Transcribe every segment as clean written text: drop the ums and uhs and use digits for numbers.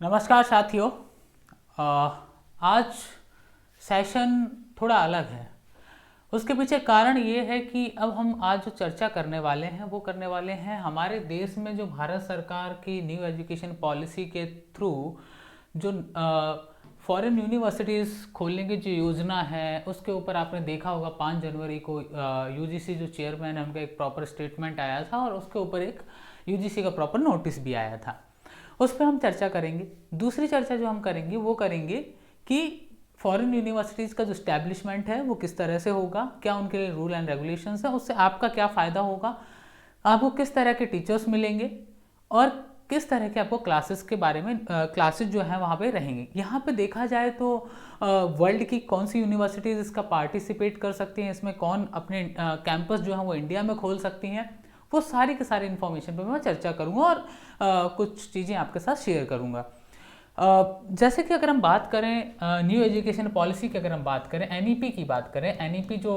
नमस्कार साथियों। आज सेशन थोड़ा अलग है। उसके पीछे कारण ये है कि अब हम आज जो चर्चा करने वाले हैं वो करने वाले हैं हमारे देश में जो भारत सरकार की न्यू एजुकेशन पॉलिसी के थ्रू जो फॉरेन यूनिवर्सिटीज़ खोलने की जो योजना है उसके ऊपर आपने देखा होगा 5 जनवरी को यूजीसी जो चेयरमैन है उनका एक प्रॉपर स्टेटमेंट आया था और उसके ऊपर एक यूजीसी का प्रॉपर नोटिस भी आया था। उस पर हम चर्चा करेंगे। दूसरी चर्चा जो हम करेंगे वो करेंगे कि फॉरेन यूनिवर्सिटीज़ का जो स्टैब्लिशमेंट है वो किस तरह से होगा, क्या उनके लिए रूल एंड रेगुलेशंस हैं, उससे आपका क्या फ़ायदा होगा, आपको किस तरह के टीचर्स मिलेंगे और किस तरह के आपको क्लासेस के बारे में क्लासेस जो हैं वहाँ पे रहेंगे। यहाँ पे देखा जाए तो वर्ल्ड की कौन सी यूनिवर्सिटीज़ इसका पार्टिसिपेट कर सकती हैं, इसमें कौन अपने कैंपस जो है वो इंडिया में खोल सकती हैं, वो सारी के सारी इन्फॉर्मेशन पे मैं चर्चा करूँगा और कुछ चीज़ें आपके साथ शेयर करूँगा। जैसे कि अगर हम बात करें न्यू एजुकेशन पॉलिसी की, अगर हम बात करें एनईपी की बात करें, एनईपी जो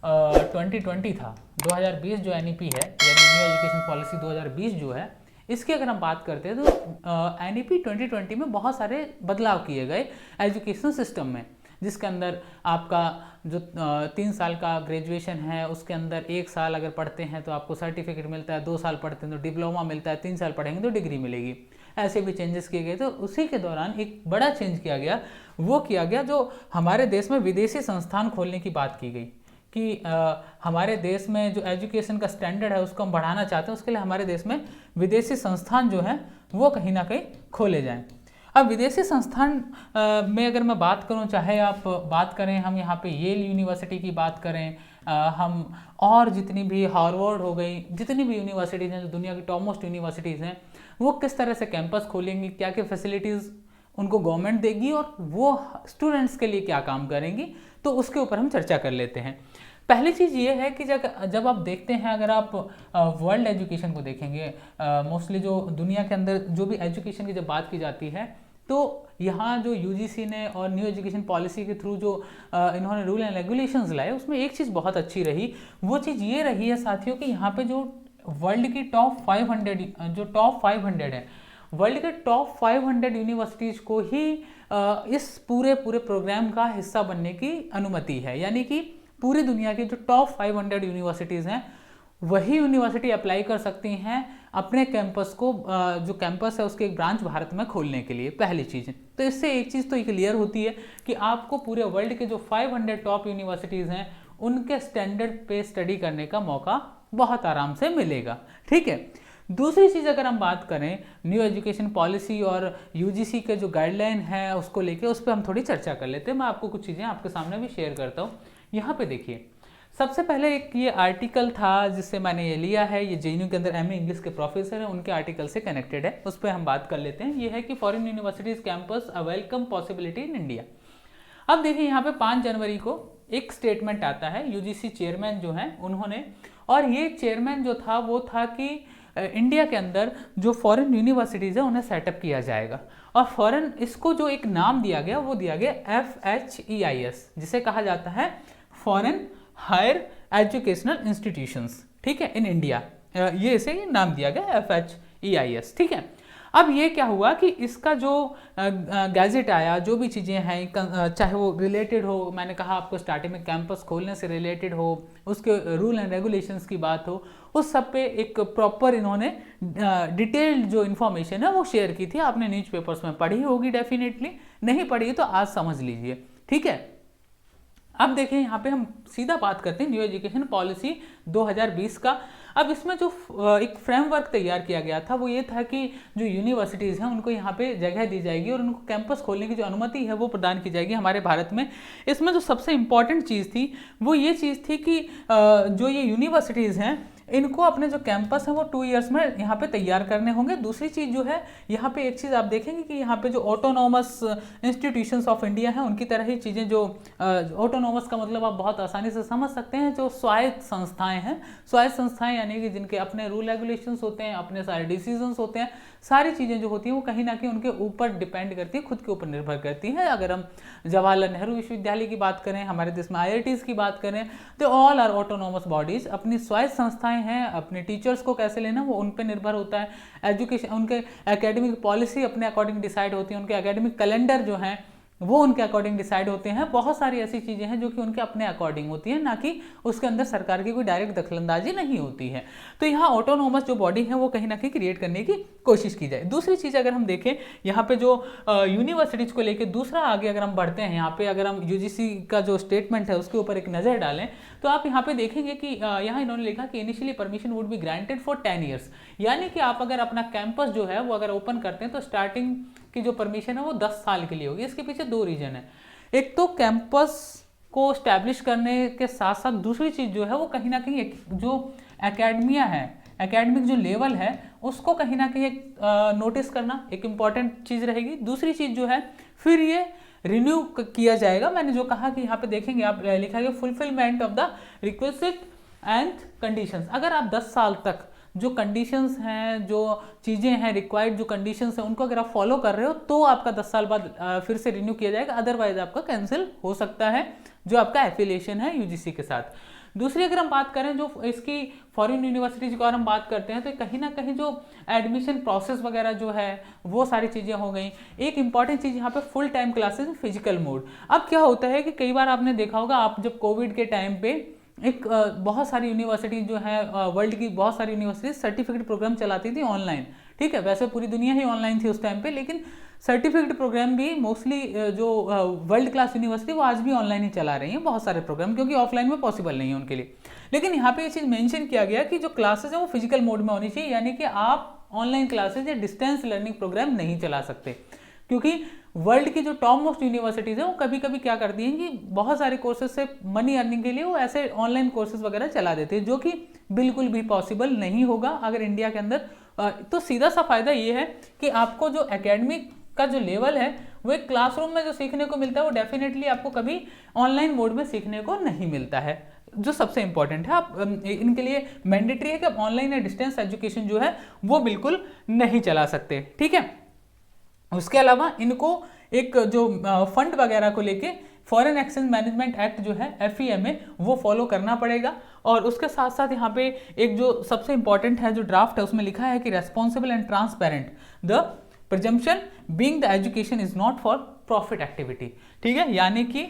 2020 था, 2020 जो एनईपी है यानी न्यू एजुकेशन पॉलिसी 2020 जो है, इसकी अगर हम बात करते हैं तो एनईपी 2020 में बहुत सारे बदलाव किए गए एजुकेशन सिस्टम में, जिसके अंदर आपका जो 3 साल का ग्रेजुएशन है उसके अंदर 1 साल अगर पढ़ते हैं तो आपको सर्टिफिकेट मिलता है, 2 साल पढ़ते हैं तो डिप्लोमा मिलता है, 3 साल पढ़ेंगे तो डिग्री मिलेगी। ऐसे भी चेंजेस किए गए। तो उसी के दौरान एक बड़ा चेंज किया गया, वो किया गया जो हमारे देश में विदेशी संस्थान खोलने की बात की गई कि हमारे देश में जो एजुकेशन का स्टैंडर्ड है उसको हम बढ़ाना चाहते हैं, उसके लिए हमारे देश में विदेशी संस्थान जो हैं वो कहीं ना कहीं खोले जाएं। अब विदेशी संस्थान में अगर मैं बात करूं, चाहे आप बात करें, हम यहाँ पे येल यूनिवर्सिटी की बात करें, हम और जितनी भी हार्वर्ड हो गई, जितनी भी यूनिवर्सिटीज़ हैं जो दुनिया की टॉप मोस्ट यूनिवर्सिटीज़ हैं, वो किस तरह से कैंपस खोलेंगी, क्या क्या फैसिलिटीज़ उनको गवर्नमेंट देगी और वो स्टूडेंट्स के लिए क्या काम करेंगी, तो उसके ऊपर हम चर्चा कर लेते हैं। पहली चीज़ ये है कि जब आप देखते हैं, अगर आप वर्ल्ड एजुकेशन को देखेंगे, मोस्टली जो दुनिया के अंदर जो भी एजुकेशन की जब बात की जाती है तो यहाँ जो यूजीसी ने और न्यू एजुकेशन पॉलिसी के थ्रू जो इन्होंने रूल एंड रेगुलेशंस लाए, उसमें एक चीज़ बहुत अच्छी रही। वो चीज़ ये रही है साथियों कि यहाँ पे जो वर्ल्ड की टॉप 500 है, वर्ल्ड के टॉप 500 यूनिवर्सिटीज़ को ही इस पूरे पूरे प्रोग्राम का हिस्सा बनने की अनुमति है। यानी कि पूरी दुनिया की जो टॉप 500 यूनिवर्सिटीज़ हैं वही यूनिवर्सिटी अप्लाई कर सकती हैं अपने कैंपस को, जो कैंपस है उसके एक ब्रांच भारत में खोलने के लिए। पहली चीज़ तो इससे एक चीज़ तो ये क्लियर होती है कि आपको पूरे वर्ल्ड के जो 500 टॉप यूनिवर्सिटीज़ हैं उनके स्टैंडर्ड पे स्टडी करने का मौका बहुत आराम से मिलेगा। ठीक है। दूसरी चीज़ अगर हम बात करें न्यू एजुकेशन पॉलिसी और यूजीसी के जो गाइडलाइन है उसको लेके, उस पर हम थोड़ी चर्चा कर लेते हैं। मैं आपको कुछ चीज़ें आपके सामने भी शेयर करता हूँ। यहाँ पे देखिए, सबसे पहले एक ये आर्टिकल था जिससे मैंने ये लिया है, ये जेएनयू के अंदर एमए इंग्लिश के प्रोफेसर हैं उनके आर्टिकल से कनेक्टेड है, उस पर हम बात कर लेते हैं। ये है कि foreign universities campus a welcome possibility in India. अब देखिए यहाँ पे 5 जनवरी को एक स्टेटमेंट आता है, यूजीसी चेयरमैन जो हैं उन्होंने, और ये चेयरमैन जो था वो था कि इंडिया के अंदर जो फॉरेन यूनिवर्सिटीज़ है उन्हें सेटअप किया जाएगा, और फॉरेन इसको जो एक नाम दिया गया वो दिया गया FHEIS, जिसे कहा जाता है फॉरेन हायर एजुकेशनल इंस्टीट्यूशंस। ठीक है, इन इंडिया, ये इसे नाम दिया गया FHEIS। ठीक है। अब ये क्या हुआ कि इसका जो गैजेट आया, जो भी चीज़ें हैं, चाहे वो रिलेटेड हो, मैंने कहा आपको स्टार्टिंग में कैंपस खोलने से रिलेटेड हो, उसके रूल एंड रेगुलेशंस की बात हो, उस सब पे एक प्रॉपर इन्होंने डिटेल्ड जो इन्फॉर्मेशन है वो शेयर की थी। आपने न्यूज़पेपर्स में पढ़ी होगी, डेफिनेटली नहीं पढ़ी तो आज समझ लीजिए। ठीक है। अब देखिए यहाँ पे हम सीधा बात करते हैं न्यू एजुकेशन पॉलिसी 2020 का। अब इसमें जो एक फ्रेमवर्क तैयार किया गया था वो ये था कि जो यूनिवर्सिटीज़ हैं उनको यहाँ पे जगह दी जाएगी और उनको कैंपस खोलने की जो अनुमति है वो प्रदान की जाएगी हमारे भारत में। इसमें जो सबसे इम्पॉर्टेंट चीज़ थी वो ये चीज़ थी कि जो ये यूनिवर्सिटीज़ हैं इनको अपने जो कैंपस है वो 2 इयर्स में यहाँ पे तैयार करने होंगे। दूसरी चीज़ जो है, यहाँ पे एक चीज़ आप देखेंगे कि यहाँ पे जो ऑटोनॉमस इंस्टीट्यूशंस ऑफ इंडिया हैं उनकी तरह ही चीज़ें, जो ऑटोनॉमस का मतलब आप बहुत आसानी से समझ सकते हैं, जो स्वायत्त संस्थाएं हैं। स्वायत्त संस्थाएं यानी कि जिनके अपने रूल रेगुलेशंस होते हैं, अपने सारे डिसीजंस होते हैं, सारी चीज़ें जो होती हैं वो कहीं ना कहीं उनके ऊपर डिपेंड करती है, खुद के ऊपर निर्भर करती है। अगर हम जवाहरलाल नेहरू विश्वविद्यालय की बात करें, हमारे देश में IITs की बात करें, तो ऑल आर ऑटोनॉमस बॉडीज, अपनी स्वायत्त संस्थाएं परीक्षाएं हैं, अपने टीचर्स को कैसे लेना वो उन पे निर्भर होता है। एजुकेशन, उनके एकेडमिक पॉलिसी अपने अकॉर्डिंग डिसाइड होती है, उनके एकेडमिक कैलेंडर जो हैं वो उनके अकॉर्डिंग डिसाइड होते हैं। बहुत सारी ऐसी चीज़ें हैं जो कि उनके अपने अकॉर्डिंग होती हैं, ना कि उसके अंदर सरकार की कोई डायरेक्ट दखलंदाजी नहीं होती है। तो यहाँ ऑटोनोमस जो बॉडी है वो कहीं ना कहीं क्रिएट करने की कोशिश की जाए। दूसरी चीज़ अगर हम देखें यहाँ पे जो यूनिवर्सिटीज़ को लेकर दूसरा आगे अगर हम बढ़ते हैं, यहाँ पे अगर हम यूजीसी का जो स्टेटमेंट है उसके ऊपर एक नज़र डालें तो आप यहाँ पे देखेंगे कि यहाँ इन्होंने लिखा कि initially permission would be granted for 10 years, यानी कि आप अगर अपना कैंपस जो है वो अगर ओपन करते हैं तो स्टार्टिंग की जो परमिशन है वो 10 साल के लिए होगी। इसके पीछे दो रीजन है, एक तो कैंपस को स्टैब्लिश करने के साथ साथ दूसरी चीज़ जो है वो कहीं ना कहीं जो एकेडमिया है, एकेडमिक जो लेवल है उसको कहीं ना कहीं नोटिस करना एक इम्पॉर्टेंट चीज़ रहेगी। दूसरी चीज़ जो है फिर ये रिन्यू किया जाएगा। मैंने जो कहा कि यहाँ पे देखेंगे आप लिखा गया fulfilment of the requested and conditions. अगर आप 10 साल तक जो कंडीशंस हैं, जो चीज़ें हैं, रिक्वायर्ड जो कंडीशंस हैं उनको अगर आप फॉलो कर रहे हो तो आपका 10 साल बाद फिर से रिन्यू किया जाएगा, अदरवाइज आपका कैंसिल हो सकता है जो आपका एफिलिएशन है यूजीसी के साथ। दूसरी अगर हम बात करें जो इसकी फॉरेन यूनिवर्सिटीज़ की और हम बात करते हैं तो कहीं ना कहीं जो एडमिशन प्रोसेस वगैरह जो है वो सारी चीज़ें हो गई। एक इंपॉर्टेंट चीज़ यहाँ पे full time classes physical mode. अब क्या होता है कि कई बार आपने देखा होगा, आप जब कोविड के टाइम पे एक बहुत सारी यूनिवर्सिटी जो है वर्ल्ड की बहुत सारी यूनिवर्सिटी सर्टिफिकेट प्रोग्राम चलाती थी ऑनलाइन, ठीक है, वैसे पूरी दुनिया ही ऑनलाइन थी उस टाइम पे, लेकिन सर्टिफिकेट प्रोग्राम भी मोस्टली जो वर्ल्ड क्लास यूनिवर्सिटी वो आज भी ऑनलाइन ही चला रही हैं बहुत सारे प्रोग्राम, क्योंकि ऑफलाइन में पॉसिबल नहीं है उनके लिए। लेकिन यहाँ पे ये चीज़ मेंशन किया गया कि जो क्लासेस है वो फिजिकल मोड में होनी चाहिए, यानी कि आप ऑनलाइन क्लासेज या डिस्टेंस लर्निंग प्रोग्राम नहीं चला सकते, क्योंकि वर्ल्ड की जो टॉप मोस्ट यूनिवर्सिटीज़ है वो कभी कभी क्या करती हैं कि बहुत सारे कोर्सेज से मनी अर्निंग के लिए वो ऐसे ऑनलाइन कोर्सेज वगैरह चला देते हैं, जो कि बिल्कुल भी पॉसिबल नहीं होगा अगर इंडिया के अंदर। तो सीधा सा फायदा ये है कि आपको जो एकेडमिक का जो लेवल है वो एक क्लासरूम में जो सीखने को मिलता है वो डेफिनेटली आपको कभी ऑनलाइन मोड में सीखने को नहीं मिलता है, जो सबसे इंपॉर्टेंट है। आप इनके लिए मैंडेटरी है कि आप ऑनलाइन या डिस्टेंस एजुकेशन जो है वो बिल्कुल नहीं चला सकते, ठीक है। उसके अलावा इनको एक जो फंड वगैरह को लेके फॉरेन एक्सचेंज मैनेजमेंट एक्ट जो है FEMA वो फॉलो करना पड़ेगा। और उसके साथ साथ यहाँ पे एक जो सबसे इंपॉर्टेंट है जो ड्राफ्ट है उसमें लिखा है कि responsible and transparent the presumption being the education is not for profit activity, ठीक है, यानी कि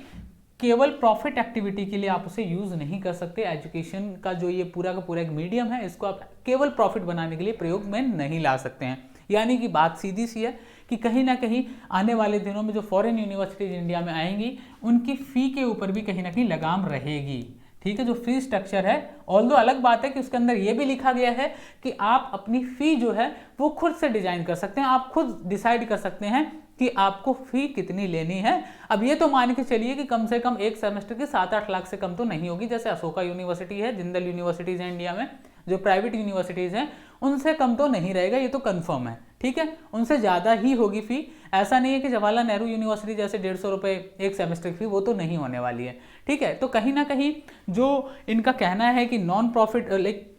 केवल प्रॉफिट एक्टिविटी के लिए आप उसे यूज़ नहीं कर सकते। एजुकेशन का जो ये पूरा का पूरा एक मीडियम है इसको आप केवल प्रॉफिट बनाने के लिए प्रयोग में नहीं ला सकते हैं। यानी कि बात सीधी सी है कि कहीं ना कहीं आने वाले दिनों में जो फॉरेन यूनिवर्सिटीज इंडिया में आएंगी उनकी फ़ी के ऊपर भी कहीं ना कहीं लगाम रहेगी, ठीक है। जो फी स्ट्रक्चर है, ऑल्दो अलग बात है कि उसके अंदर ये भी लिखा गया है कि आप अपनी फ़ी जो है वो खुद से डिज़ाइन कर सकते हैं, आप खुद डिसाइड कर सकते हैं कि आपको फ़ी कितनी लेनी है। अब ये तो मान के चलिए कि कम से कम एक सेमेस्टर की 7-8 लाख से कम तो नहीं होगी, जैसे अशोका यूनिवर्सिटी है, जिंदल यूनिवर्सिटीज़ हैं इंडिया में, जो प्राइवेट यूनिवर्सिटीज़ हैं उनसे कम तो नहीं रहेगा, ये तो कंफर्म है, ठीक है। उनसे ज़्यादा ही होगी फ़ी। ऐसा नहीं है कि जवाहरलाल नेहरू यूनिवर्सिटी जैसे 150 रुपये एक सेमेस्टर की फ़ी, वो तो नहीं होने वाली है, ठीक है। तो कहीं ना कहीं जो इनका कहना है कि non profit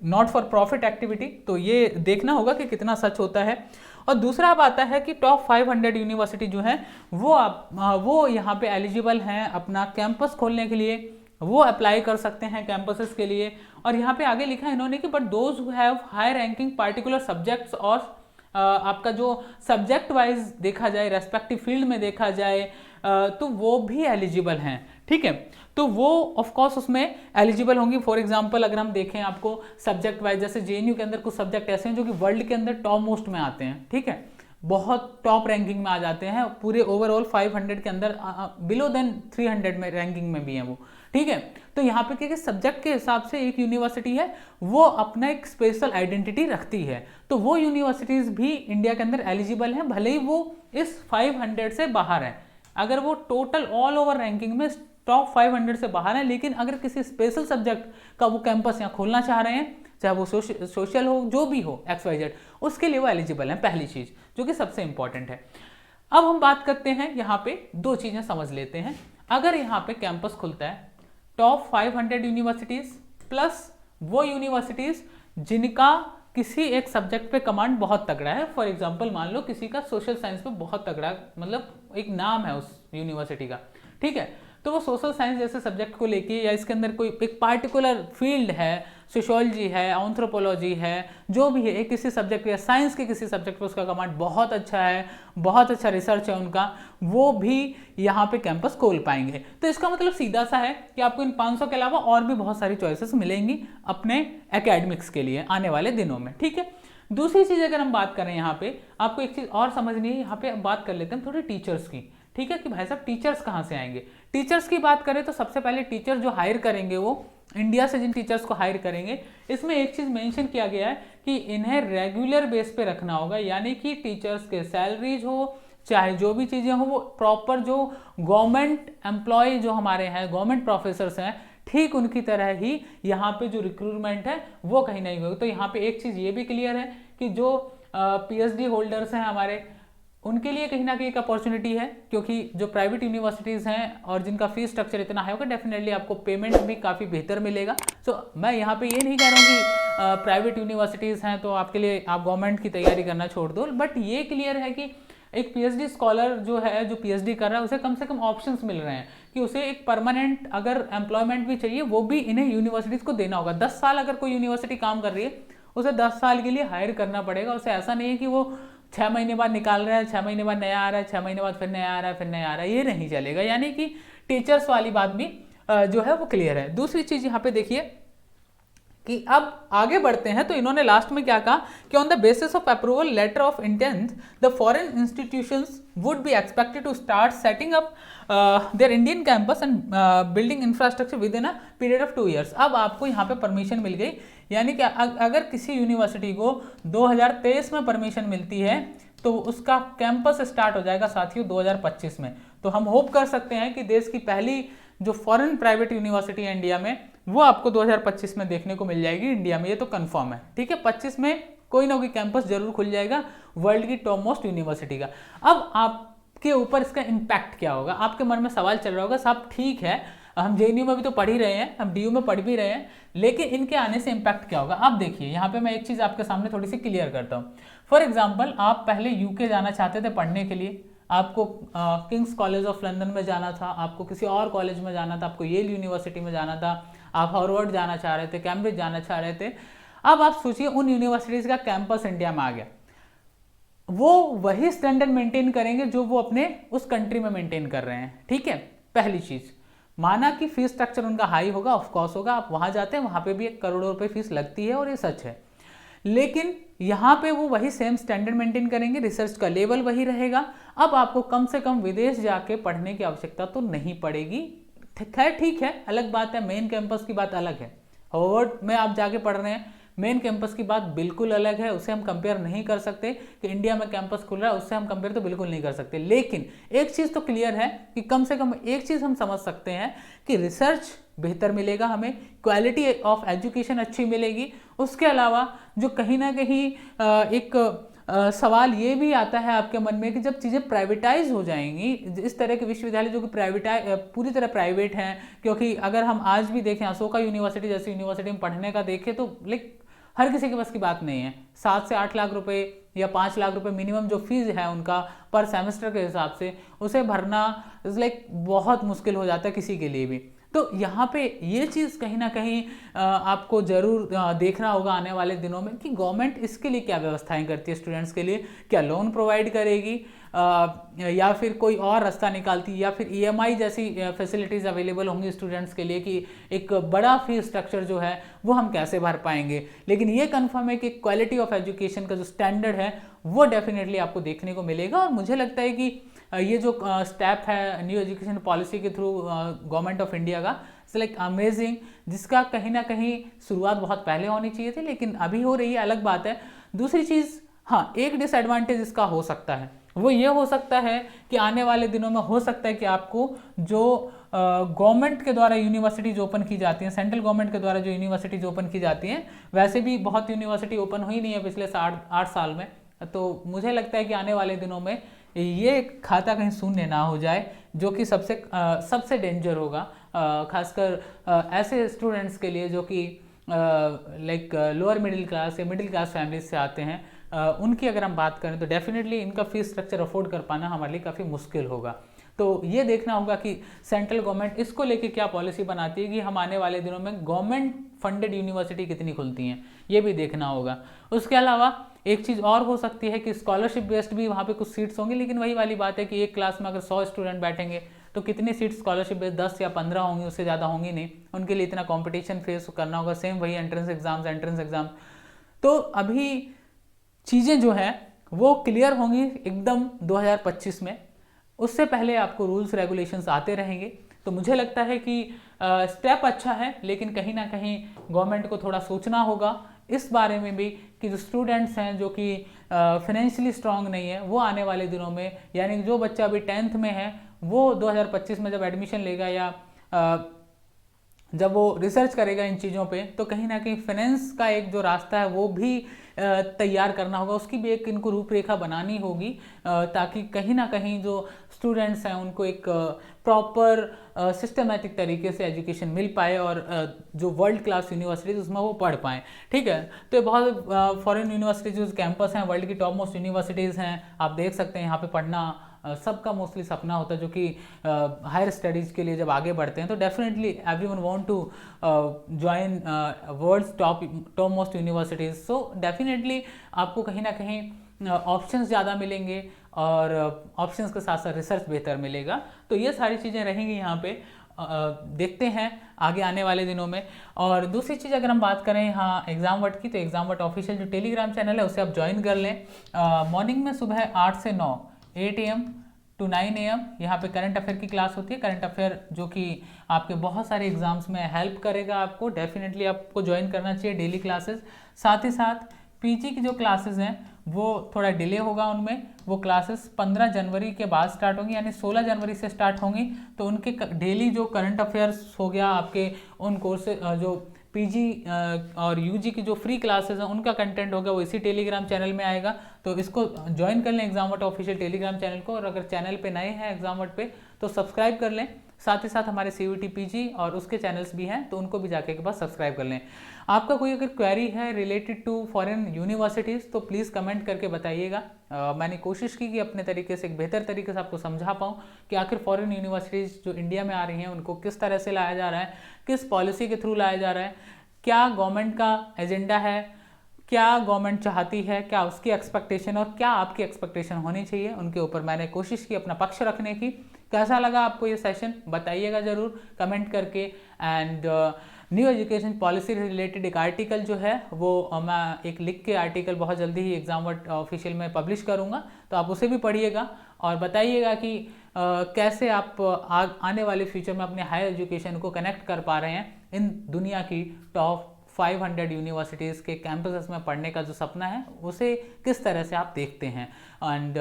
not for profit activity, तो ये देखना होगा कि कितना सच होता है। और दूसरा अब आता है कि टॉप 500 यूनिवर्सिटी जो है वो यहाँ पे एलिजिबल हैं अपना कैंपस खोलने के लिए, वो अप्लाई कर सकते हैं कैंपसेस के लिए। और यहाँ पे आगे लिखा है इन्होंने कि but those who have high ranking particular subjects, और आपका जो सब्जेक्ट वाइज देखा जाए, रेस्पेक्टिव फील्ड में देखा जाए, तो वो भी एलिजिबल हैं, ठीक है। तो वो ऑफ कोर्स उसमें एलिजिबल होंगी। फॉर एग्जांपल अगर हम देखें आपको सब्जेक्ट वाइज, जैसे JNU के अंदर कुछ सब्जेक्ट ऐसे हैं जो कि वर्ल्ड के अंदर टॉप मोस्ट में आते हैं, ठीक है, बहुत टॉप रैंकिंग में आ जाते हैं, पूरे ओवरऑल 500 के अंदर बिलो देन 300 में रैंकिंग में भी हैं वो, ठीक है। तो यहाँ पे क्या सब्जेक्ट के हिसाब से एक यूनिवर्सिटी है वो अपना एक स्पेशल आइडेंटिटी रखती है, तो वो यूनिवर्सिटीज़ भी इंडिया के अंदर एलिजिबल हैं, भले ही वो इस 500 से बाहर है। अगर वो टोटल ऑल ओवर रैंकिंग में टॉप 500 से बाहर है, लेकिन अगर किसी स्पेशल सब्जेक्ट का वो कैंपस यहाँ खोलना चाह रहे हैं, चाहे वो सोशल हो, जो भी हो, XYZ, उसके लिए वो एलिजिबल है, पहली चीज़ जो कि सबसे इंपॉर्टेंट है। अब हम बात करते हैं यहाँ पे दो चीज़ें समझ लेते हैं। अगर यहाँ पे कैंपस खुलता है टॉप 500 यूनिवर्सिटीज़ प्लस वो यूनिवर्सिटीज़ जिनका किसी एक सब्जेक्ट पे कमांड बहुत तगड़ा है, फॉर एग्जांपल मान लो किसी का सोशल साइंस पे बहुत तगड़ा, मतलब एक नाम है उस यूनिवर्सिटी का, ठीक है, तो वो सोशल साइंस जैसे सब्जेक्ट को लेके या इसके अंदर कोई एक पार्टिकुलर फील्ड है, सोशियोलॉजी है, एंथ्रोपोलॉजी है, जो भी है, एक किसी सब्जेक्ट या साइंस के किसी सब्जेक्ट पे उसका कमांड बहुत अच्छा है, बहुत अच्छा रिसर्च है उनका, वो भी यहाँ पे कैंपस खोल पाएंगे। तो इसका मतलब सीधा सा है कि आपको इन 500 के अलावा और भी बहुत सारी चॉइसेस मिलेंगी अपने एकेडमिक्स के लिए आने वाले दिनों में, ठीक है। दूसरी चीज़ अगर हम बात करें यहाँ पे, आपको एक चीज़ और समझनी है, यहाँ पे बात कर लेते हैं थोड़ी टीचर्स की, ठीक है, कि भाई साहब टीचर्स कहाँ से आएंगे। टीचर्स की बात करें तो सबसे पहले टीचर जो हायर करेंगे, वो इंडिया से जिन टीचर्स को हायर करेंगे, इसमें एक चीज़ मेंशन किया गया है कि इन्हें रेगुलर बेस पे रखना होगा, यानी कि टीचर्स के सैलरीज हो, चाहे जो भी चीज़ें हो, वो प्रॉपर जो गवर्नमेंट एम्प्लॉय जो हमारे हैं, गवर्नमेंट प्रोफेसर्स हैं, ठीक उनकी तरह ही यहाँ पे जो रिक्रूटमेंट है वो कहीं नहीं होगी। तो यहाँ पे एक चीज़ ये भी क्लियर है कि जो पीएचडी होल्डर्स हैं हमारे, उनके लिए कहीं ना कहीं एक अपॉर्चुनिटी है, क्योंकि जो प्राइवेट यूनिवर्सिटीज़ हैं और जिनका फीस स्ट्रक्चर इतना हाई होगा, डेफिनेटली आपको पेमेंट भी काफ़ी बेहतर मिलेगा। सो मैं यहाँ पे ये नहीं कह रहा हूँ कि प्राइवेट यूनिवर्सिटीज़ हैं तो आपके लिए आप गवर्नमेंट की तैयारी करना छोड़ दो, बट ये क्लियर है कि एक पीएचडी स्कॉलर जो है, जो पीएचडी कर रहा है, उसे कम से कम ऑप्शंस मिल रहे हैं कि उसे एक परमानेंट अगर एम्प्लॉयमेंट भी चाहिए, वो भी इन्हें यूनिवर्सिटीज़ को देना होगा। 10 साल अगर कोई यूनिवर्सिटी काम कर रही है, उसे 10 साल के लिए हायर करना पड़ेगा। उसे ऐसा नहीं है कि वो 6 महीने बाद निकाल रहा है, 6 महीने बाद नया आ रहा है, 6 महीने बाद फिर नया आ रहा है, फिर नया आ रहा है, ये नहीं चलेगा। यानी कि टीचर्स वाली बात भी जो है वो क्लियर है। दूसरी चीज़ यहाँ पे देखिए कि अब आगे बढ़ते हैं, तो इन्होंने लास्ट में क्या कहा कि on the basis of approval letter of intent the foreign institutions would be expected to start setting up their Indian campus and building infrastructure within a period of 2 years। अब आपको यहाँ पे permission मिल गई, यानी कि अगर किसी university को 2023 में परमिशन मिलती है तो उसका कैंपस स्टार्ट हो जाएगा साथियों 2025 में। तो हम होप कर सकते हैं कि देश की पहली जो फॉरेन प्राइवेट यूनिवर्सिटी है इंडिया में, वो आपको 2025 में देखने को मिल जाएगी इंडिया में, ये तो कंफर्म है, ठीक है। 25 में कोई ना कोई कैंपस जरूर खुल जाएगा वर्ल्ड की टॉप मोस्ट यूनिवर्सिटी का। अब आपके ऊपर इसका इम्पैक्ट क्या होगा, आपके मन में सवाल चल रहा होगा, साहब ठीक है हम जेएनयू में भी तो पढ़ ही रहे हैं, हम डीयू में पढ़ भी रहे हैं, लेकिन इनके आने से इम्पैक्ट क्या होगा। अब देखिए यहाँ पे मैं एक चीज़ आपके सामने थोड़ी सी क्लियर करता हूँ। फॉर एग्जाम्पल, आप पहले यूके जाना चाहते थे पढ़ने के लिए, आपको किंग्स कॉलेज ऑफ लंदन में जाना था, आपको किसी और कॉलेज में जाना था, आपको येल यूनिवर्सिटी में जाना था, आप हार्वर्ड जाना चाह रहे थे, कैम्ब्रिज जाना चाह रहे थे। अब आप सोचिए उन यूनिवर्सिटीज़ का कैंपस इंडिया में आ गया, वो वही स्टैंडर्ड मेंटेन करेंगे जो वो अपने उस कंट्री में मेंटेन कर रहे हैं, ठीक है। पहली चीज़, माना कि फीस स्ट्रक्चर उनका हाई होगा, ऑफ कोर्स होगा, आप वहाँ जाते हैं, वहाँ पे भी 1 करोड़ रुपए फीस लगती है और ये सच है, लेकिन यहाँ पे वो वही सेम स्टैंडर्ड मेंटेन करेंगे, रिसर्च का लेवल वही रहेगा। अब आपको कम से कम विदेश जाके पढ़ने की आवश्यकता तो नहीं पड़ेगी। खैर ठीक है, अलग बात है, मेन कैंपस की बात अलग है, हार्वर्ड में आप जाके पढ़ रहे हैं, मेन कैंपस की बात बिल्कुल अलग है, उसे हम कंपेयर नहीं कर सकते कि इंडिया में कैंपस खुल रहा है, उससे हम कंपेयर तो बिल्कुल नहीं कर सकते। लेकिन एक चीज़ तो क्लियर है कि कम से कम एक चीज़ हम समझ सकते हैं कि रिसर्च बेहतर मिलेगा, हमें क्वालिटी ऑफ एजुकेशन अच्छी मिलेगी। उसके अलावा जो कहीं ना कहीं एक सवाल ये भी आता है आपके मन में कि जब चीज़ें प्राइवेटाइज हो जाएंगी, इस तरह के विश्वविद्यालय जो कि पूरी तरह प्राइवेट हैं, क्योंकि अगर हम आज भी देखें अशोका यूनिवर्सिटी जैसी यूनिवर्सिटी में पढ़ने का देखें तो हर किसी के पास की बात नहीं है। 7 से 8 लाख रुपए या 5 लाख रुपए मिनिमम जो फीस है उनका पर सेमेस्टर के हिसाब से, उसे भरना बहुत मुश्किल हो जाता है किसी के लिए भी। तो यहाँ पे ये चीज़ कहीं ना कहीं आपको ज़रूर देखना होगा आने वाले दिनों में कि गवर्नमेंट इसके लिए क्या व्यवस्थाएं करती है स्टूडेंट्स के लिए, क्या लोन प्रोवाइड करेगी या फिर कोई और रास्ता निकालती है, या फिर ईएमआई जैसी फैसिलिटीज़ अवेलेबल होंगी स्टूडेंट्स के लिए कि एक बड़ा फीस स्ट्रक्चर जो है वो हम कैसे भर पाएंगे। लेकिन ये कंफर्म है कि क्वालिटी ऑफ एजुकेशन का जो स्टैंडर्ड है वो डेफिनेटली आपको देखने को मिलेगा। और मुझे लगता है कि ये जो स्टेप है न्यू एजुकेशन पॉलिसी के थ्रू गवर्नमेंट ऑफ इंडिया का, इट्स अमेजिंग, जिसका कहीं ना कहीं शुरुआत बहुत पहले होनी चाहिए थी, लेकिन अभी हो रही है, अलग बात है। दूसरी चीज़, हाँ, एक डिसएडवांटेज इसका हो सकता है, वो ये हो सकता है कि आने वाले दिनों में हो सकता है कि आपको जो गवर्नमेंट के द्वारा यूनिवर्सिटीज ओपन की जाती हैं, सेंट्रल गवर्नमेंट के द्वारा जो यूनिवर्सिटीज ओपन की जाती हैं, वैसे भी बहुत यूनिवर्सिटी ओपन हुई नहीं है पिछले 8 साल में, तो मुझे लगता है कि आने वाले दिनों में ये खाता कहीं शून्य ना हो जाए, जो कि सबसे डेंजर होगा, खासकर ऐसे स्टूडेंट्स के लिए जो कि लोअर मिडिल क्लास या मिडिल क्लास फैमिली से आते हैं। उनकी अगर हम बात करें तो डेफिनेटली इनका फीस स्ट्रक्चर अफोर्ड कर पाना हमारे लिए काफ़ी मुश्किल होगा। तो ये देखना होगा कि सेंट्रल गवर्नमेंट इसको लेके क्या पॉलिसी बनाती है कि हम आने वाले दिनों में गवर्नमेंट फंडेड यूनिवर्सिटी कितनी खुलती हैं, ये भी देखना होगा। उसके अलावा एक चीज़ और हो सकती है कि स्कॉलरशिप बेस्ड भी वहाँ पे कुछ सीट्स होंगी, लेकिन वही वाली बात है कि एक क्लास में अगर 100 स्टूडेंट बैठेंगे तो कितनी सीट स्कॉलरशिप बेस्ड 10 या 15 होंगी, उससे ज़्यादा होंगी नहीं। उनके लिए इतना कॉम्पिटिशन फेस करना होगा। सेम वही एंट्रेंस एग्जाम। तो अभी चीज़ें जो हैं वो क्लियर होंगी एकदम 2025 में। उससे पहले आपको रूल्स रेगुलेशंस आते रहेंगे। तो मुझे लगता है कि स्टेप अच्छा है, लेकिन कहीं ना कहीं गवर्नमेंट को थोड़ा सोचना होगा इस बारे में भी कि जो स्टूडेंट्स हैं जो कि फाइनेंशियली स्ट्रांग नहीं है, वो आने वाले दिनों में, यानी जो बच्चा अभी 10th में है वो 2025 में जब एडमिशन लेगा या जब वो रिसर्च करेगा इन चीज़ों पे, तो कहीं ना कहीं फाइनेंस का एक जो रास्ता है वो भी तैयार करना होगा, उसकी भी एक इनको रूपरेखा बनानी होगी, ताकि कहीं ना कहीं जो स्टूडेंट्स हैं उनको एक प्रॉपर सिस्टमेटिक तरीके से एजुकेशन मिल पाए और जो वर्ल्ड क्लास यूनिवर्सिटीज़ उसमें वो पढ़ पाएँ। ठीक है, तो ये बहुत फॉरेन यूनिवर्सिटीज़ जो कैंपस हैं वर्ल्ड की टॉप मोस्ट यूनिवर्सिटीज़ हैं, आप देख सकते हैं यहाँ पे पढ़ना सबका मोस्टली सपना होता है, जो कि हायर स्टडीज़ के लिए जब आगे बढ़ते हैं तो definitely everyone want to join world's top most universities. So definitely आपको कहीं ना कहीं ऑप्शंस ज़्यादा मिलेंगे और ऑप्शंस के साथ साथ रिसर्च बेहतर मिलेगा। तो ये सारी चीज़ें रहेंगी यहाँ पे, देखते हैं आगे आने वाले दिनों में। और दूसरी चीज़ अगर हम बात करें हाँ एग्ज़ाम की, तो एग्ज़ाम ऑफिशियल जो टेलीग्राम चैनल है उसे आप ज्वाइन कर लें। मॉर्निंग में सुबह 8 से 9 8 AM to 9 AM यहाँ पे करंट अफेयर की क्लास होती है। करंट अफेयर जो कि आपके बहुत सारे एग्जाम्स में हेल्प करेगा आपको, डेफिनेटली आपको ज्वाइन करना चाहिए डेली क्लासेस। साथ ही साथ पीजी की जो क्लासेस हैं वो थोड़ा डिले होगा उनमें, वो क्लासेस 15 जनवरी के बाद स्टार्ट होंगी, यानी 16 जनवरी से स्टार्ट होंगी। तो उनके डेली जो करंट अफेयर्स हो गया आपके उन कोर्स जो पीजी और यूजी की जो फ्री क्लासेस हैं उनका कंटेंट होगा वो इसी टेलीग्राम चैनल में आएगा। तो इसको ज्वाइन कर लें एग्जामवट ऑफिशियल टेलीग्राम चैनल को, और अगर चैनल पे नए हैं एग्जामवट पे तो सब्सक्राइब कर लें। साथ ही साथ हमारे CUET पीजी और उसके चैनल्स भी हैं, तो उनको भी जाके के पास सब्सक्राइब कर लें। आपका कोई अगर क्वेरी है रिलेटेड टू फॉरेन यूनिवर्सिटीज़ तो प्लीज़ कमेंट करके बताइएगा। मैंने कोशिश की कि अपने तरीके से एक बेहतर तरीके से आपको समझा पाऊँ कि आखिर फॉरेन यूनिवर्सिटीज़ जो इंडिया में आ रही हैं उनको किस तरह से लाया जा रहा है, किस पॉलिसी के थ्रू लाया जा रहा है, क्या गवर्नमेंट का एजेंडा है, क्या गवर्नमेंट चाहती है, क्या उसकी एक्सपेक्टेशन और क्या आपकी एक्सपेक्टेशन होनी चाहिए, उनके ऊपर मैंने कोशिश की अपना पक्ष रखने की। कैसा लगा आपको ये सेशन बताइएगा ज़रूर कमेंट करके। And new education policy related एक आर्टिकल जो है वो मैं एक लिख के आर्टिकल बहुत जल्दी ही एग्जामवट ऑफिशियल में पब्लिश करूँगा, तो आप उसे भी पढ़िएगा और बताइएगा कि कैसे आप आने वाले फ्यूचर में अपने हायर एजुकेशन को कनेक्ट कर पा रहे हैं इन दुनिया की टॉप 500 यूनिवर्सिटीज़ के कैंपसेस में पढ़ने का जो सपना है उसे किस तरह से आप देखते हैं। एंड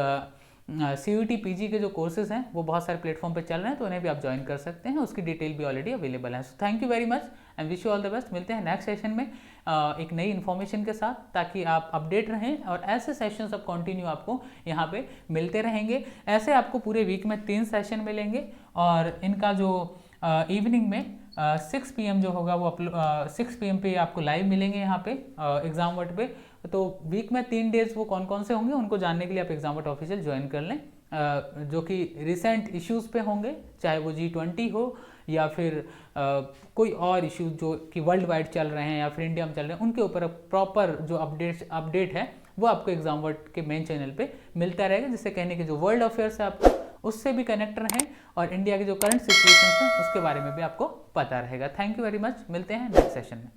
CUET पीजी के जो कोर्सेज हैं वो बहुत सारे प्लेटफॉर्म पे चल रहे हैं, तो उन्हें भी आप ज्वाइन कर सकते हैं, उसकी डिटेल भी ऑलरेडी अवेलेबल है। So thank you very much and wish you all the best. मिलते हैं नेक्स्ट सेशन में एक नई इन्फॉर्मेशन के साथ, ताकि आप अपडेट रहें और ऐसे सेशंस अब कंटिन्यू आपको यहाँ पे मिलते रहेंगे। ऐसे आपको पूरे वीक में 3 सेशन मिलेंगे और इनका जो इवनिंग में 6 PM जो होगा वो 6 PM पे आपको लाइव मिलेंगे यहाँ पे एग्जामवट पे। तो वीक में 3 डेज वो कौन कौन से होंगे उनको जानने के लिए आप एग्जामवट ऑफिशियल ज्वाइन कर लें, जो कि रिसेंट इश्यूज़ पे होंगे, चाहे वो G20 हो या फिर कोई और इश्यूज जो कि वर्ल्ड वाइड चल रहे हैं या फिर इंडिया में चल रहे हैं, उनके ऊपर प्रॉपर जो अपडेट है वो आपको एग्जामवट के मेन चैनल पे मिलता रहेगा, जिससे कहने के जो वर्ल्ड अफेयर्स है आपको उससे भी कनेक्ट रहें और इंडिया की जो करंट सिचुएशन है उसके बारे में भी आपको पता रहेगा। थैंक यू वेरी मच, मिलते हैं नेक्स्ट सेशन में।